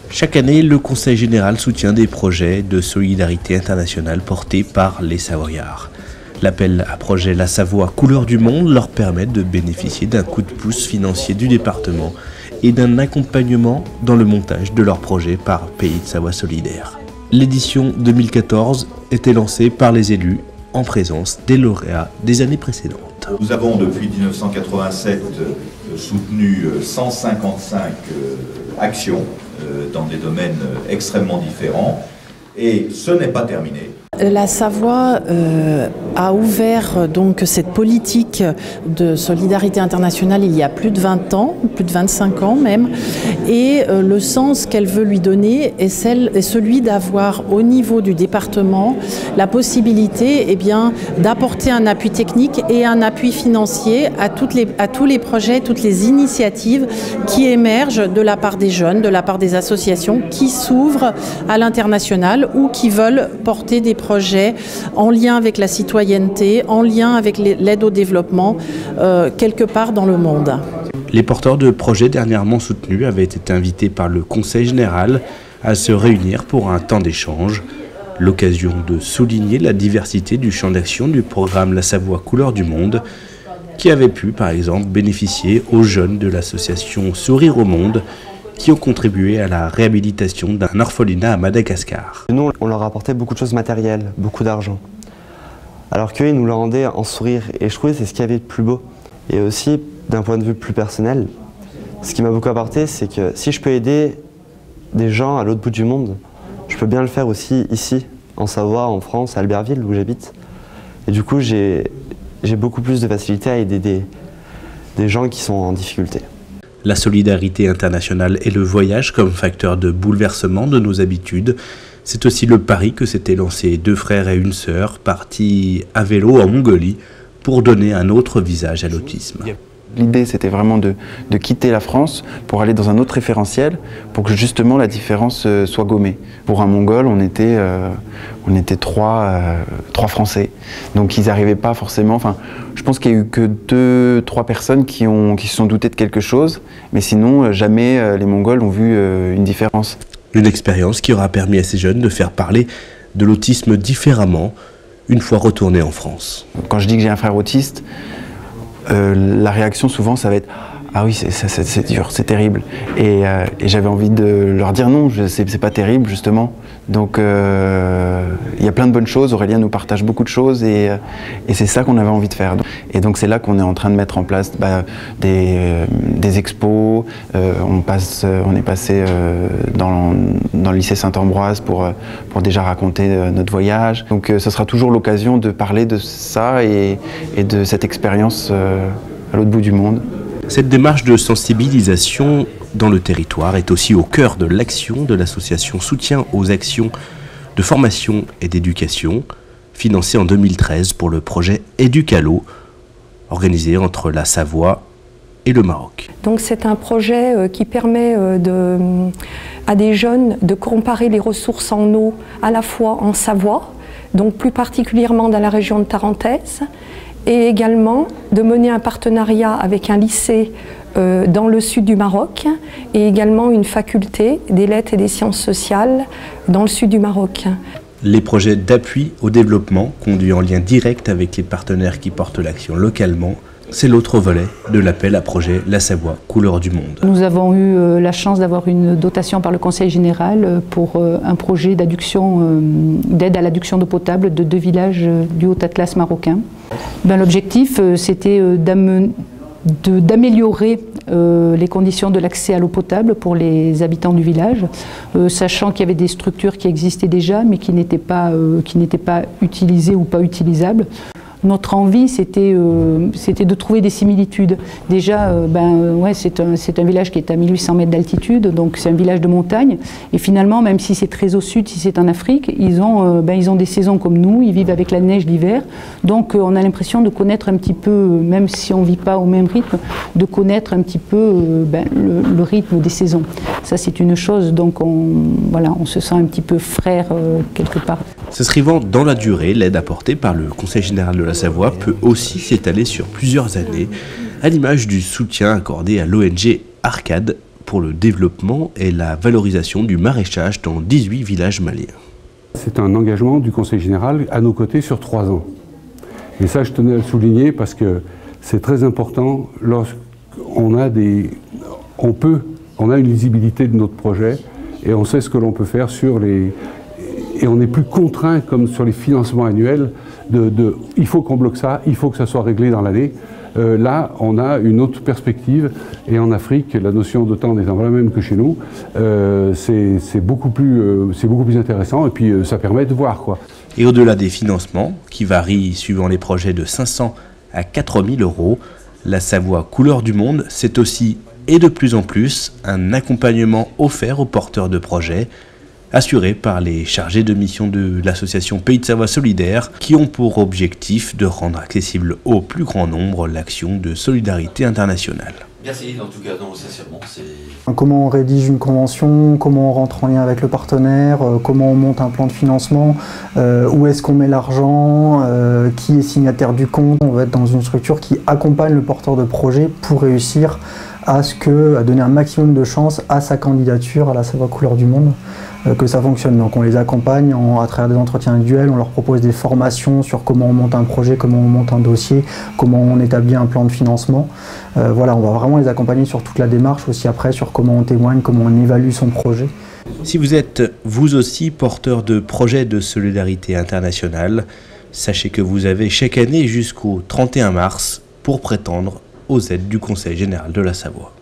Chaque année, le Conseil général soutient des projets de solidarité internationale portés par les Savoyards. L'appel à projet La Savoie Couleur du Monde leur permet de bénéficier d'un coup de pouce financier du département et d'un accompagnement dans le montage de leurs projets par Pays de Savoie Solidaire. L'édition 2014 était lancée par les élus en présence des lauréats des années précédentes. Nous avons depuis 1987 soutenu 155 actions dans des domaines extrêmement différents et ce n'est pas terminé. La Savoie a ouvert donc cette politique de solidarité internationale il y a plus de 20 ans, plus de 25 ans même, et le sens qu'elle veut lui donner est celui d'avoir au niveau du département la possibilité d'apporter un appui technique et un appui financier à tous les projets, toutes les initiatives qui émergent de la part des jeunes, de la part des associations qui s'ouvrent à l'international ou qui veulent porter des projets en lien avec la citoyenneté, en lien avec l'aide au développement, quelque part dans le monde. Les porteurs de projets dernièrement soutenus avaient été invités par le Conseil général à se réunir pour un temps d'échange, l'occasion de souligner la diversité du champ d'action du programme La Savoie Couleur du Monde, qui avait pu par exemple bénéficier aux jeunes de l'association Sourire au Monde, qui ont contribué à la réhabilitation d'un orphelinat à Madagascar. Nous, on leur apportait beaucoup de choses matérielles, beaucoup d'argent. Alors qu'eux, ils nous le rendaient en sourire. Et je trouvais que c'est ce qu'il y avait de plus beau. Et aussi, d'un point de vue plus personnel, ce qui m'a beaucoup apporté, c'est que si je peux aider des gens à l'autre bout du monde, je peux bien le faire aussi ici, en Savoie, en France, à Albertville, où j'habite. Et du coup, j'ai beaucoup plus de facilité à aider des gens qui sont en difficulté. La solidarité internationale et le voyage comme facteur de bouleversement de nos habitudes, c'est aussi le pari que s'étaient lancés deux frères et une sœur partis à vélo en Mongolie pour donner un autre visage à l'autisme. L'idée, c'était vraiment de quitter la France pour aller dans un autre référentiel pour que justement la différence soit gommée. Pour un Mongol, on était trois Français, donc ils n'arrivaient pas forcément... Enfin, je pense qu'il n'y a eu que 2-3 personnes qui se sont doutées de quelque chose, mais sinon, jamais les Mongols ont vu une différence. Une expérience qui aura permis à ces jeunes de faire parler de l'autisme différemment une fois retournés en France. Quand je dis que j'ai un frère autiste, la réaction souvent ça va être « Ah oui, c'est dur, c'est terrible ». Et j'avais envie de leur dire non, c'est pas terrible justement. Donc il y a plein de bonnes choses, Aurélien nous partage beaucoup de choses et c'est ça qu'on avait envie de faire. Et donc c'est là qu'on est en train de mettre en place des expos, on est passé dans le lycée Saint-Ambroise pour déjà raconter notre voyage. Donc ce sera toujours l'occasion de parler de ça et de cette expérience à l'autre bout du monde. Cette démarche de sensibilisation dans le territoire est aussi au cœur de l'action de l'association Soutien aux actions de formation et d'éducation, financée en 2013 pour le projet Éducalo, organisé entre la Savoie et le Maroc. Donc c'est un projet qui permet à des jeunes de comparer les ressources en eau à la fois en Savoie, donc plus particulièrement dans la région de Tarentaise, et également de mener un partenariat avec un lycée dans le sud du Maroc et également une faculté des lettres et des sciences sociales dans le sud du Maroc. Les projets d'appui au développement conduits en lien direct avec les partenaires qui portent l'action localement, c'est l'autre volet de l'appel à projet La Savoie Couleur du Monde. Nous avons eu la chance d'avoir une dotation par le Conseil général pour un projet d'aide à l'adduction d'eau potable de 2 villages du Haut-Atlas marocain. L'objectif, c'était d'améliorer les conditions de l'accès à l'eau potable pour les habitants du village, sachant qu'il y avait des structures qui existaient déjà mais qui n'étaient pas utilisées ou pas utilisables. Notre envie, c'était de trouver des similitudes. Déjà, c'est un village qui est à 1800 mètres d'altitude, donc c'est un village de montagne. Et finalement, même si c'est très au sud, si c'est en Afrique, ils ont des saisons comme nous, ils vivent avec la neige l'hiver. Donc on a l'impression de connaître un petit peu, même si on ne vit pas au même rythme, de connaître un petit peu le rythme des saisons. Ça, c'est une chose, donc on se sent un petit peu frère quelque part. S'inscrivant dans la durée, l'aide apportée par le Conseil général de la Savoie peut aussi s'étaler sur plusieurs années, à l'image du soutien accordé à l'ONG Arcade pour le développement et la valorisation du maraîchage dans 18 villages maliens. C'est un engagement du Conseil général à nos côtés sur 3 ans. Et ça, je tenais à le souligner parce que c'est très important lorsqu'on a on a une lisibilité de notre projet et on sait ce que l'on peut faire et on n'est plus contraint comme sur les financements annuels il faut qu'on bloque ça, il faut que ça soit réglé dans l'année. Là, on a une autre perspective et en Afrique, la notion de temps n'étant pas la même que chez nous, c'est beaucoup plus intéressant et puis ça permet de voir, quoi. Et au-delà des financements, qui varient suivant les projets de 500 à 4000 €, la Savoie Couleur du Monde, c'est aussi, et de plus en plus, un accompagnement offert aux porteurs de projets, assuré par les chargés de mission de l'association Pays de Savoie Solidaire, qui ont pour objectif de rendre accessible au plus grand nombre l'action de solidarité internationale. Merci, en tout cas, sincèrement, c'est... Comment on rédige une convention, comment on rentre en lien avec le partenaire, comment on monte un plan de financement, où est-ce qu'on met l'argent, qui est signataire du compte. On va être dans une structure qui accompagne le porteur de projet pour réussir à donner un maximum de chance à sa candidature à la Savoie Couleur du Monde, que ça fonctionne. Donc on les accompagne à travers des entretiens individuels, on leur propose des formations sur comment on monte un projet, comment on monte un dossier, comment on établit un plan de financement. Voilà, on va vraiment les accompagner sur toute la démarche, aussi après sur comment on témoigne, comment on évalue son projet. Si vous êtes vous aussi porteur de projets de solidarité internationale, sachez que vous avez chaque année jusqu'au 31 mars pour prétendre aux aides du Conseil général de la Savoie.